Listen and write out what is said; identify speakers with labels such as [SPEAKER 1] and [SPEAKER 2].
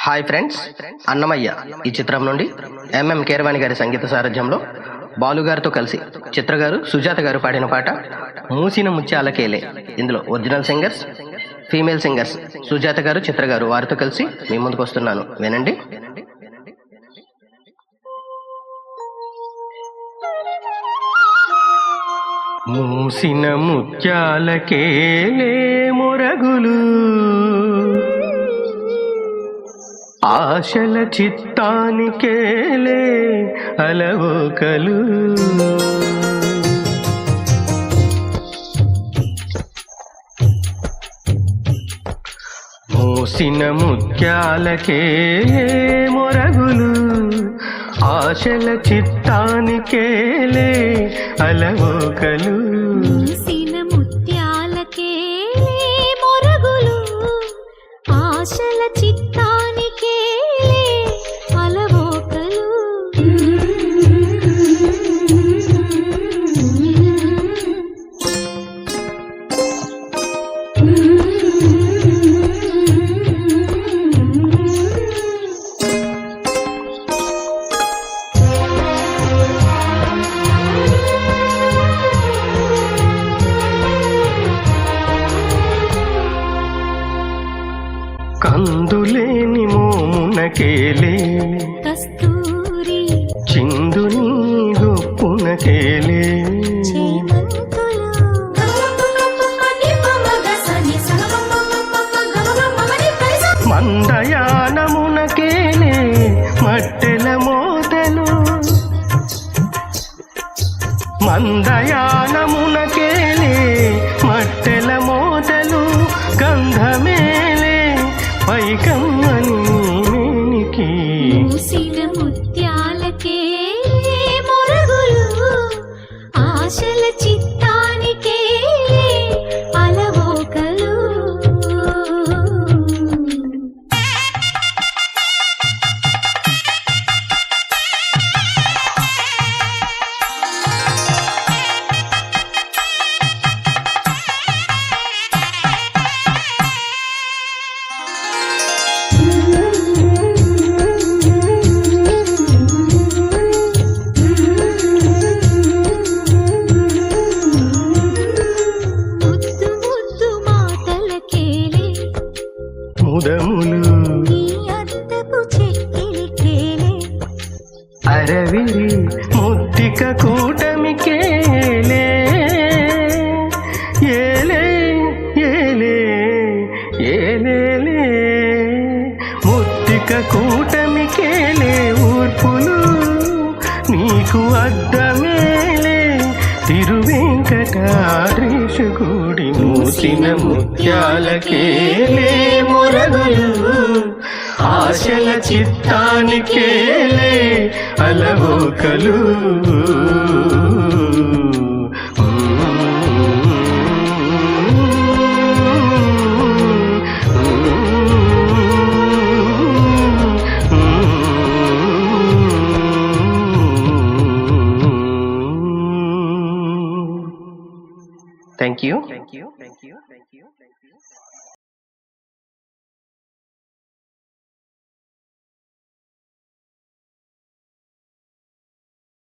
[SPEAKER 1] Hi friends, Annamayya ఈ చిత్రం నుండి ఎంఎం కీరవాణి గారి సంగీత సారథ్యంలో బాలు గారితో కలిసి చిత్ర గారు, సుజాత గారు పాడిన పాట మూసిన ముత్యాలకేలే. ఇందులో original singers, female singers Sujatha గారు, చిత్ర గారు, వారితో కలిసి మీ ముందుకు వస్తున్నాను, వినండి. మూసిన ముత్యాలకేలే మొరగులు, ఆశల చిత్తానికేలే అలవోకలు. మూసిన ముత్యాలకేలే మొరగులు, ఆశల చిత్తానికేలే అలవోకలు.
[SPEAKER 2] మూసిన ముత్యాలకేలే మొరగులు, ఆశల చిత్తానికేలే అలవోకలు.
[SPEAKER 1] కందులేని మోమునకేలే
[SPEAKER 2] కస్తూరి,
[SPEAKER 1] చిందుని గొప్పునకేలే మందయానమునకేలే మట్టెల మోతలు. మందయానమునకేలే మట్టెల మోతలు, గంధమేలే పైకమ్మని మేనికి.
[SPEAKER 2] మూసిన ముత్యాలకేలే మొరగులు, ఆశల చిత్తానికేలే అలవోకలు.
[SPEAKER 1] ముదములు
[SPEAKER 2] నీ అద్దపు చెక్కిలికేలే,
[SPEAKER 1] అరవిరి ముద్దిక కూటమికేలే ఏలే ఏలే ఏలేలే. ముద్దిక కూటమికేలే ఊర్పులు, నీకు అద్దమేలే తిరువెంకటాద్రీశు గుడి. మూసిన ముత్యాలకేలే మొరగులు, ఆశల చిత్తానికేలే అలవోకలు. Thank you.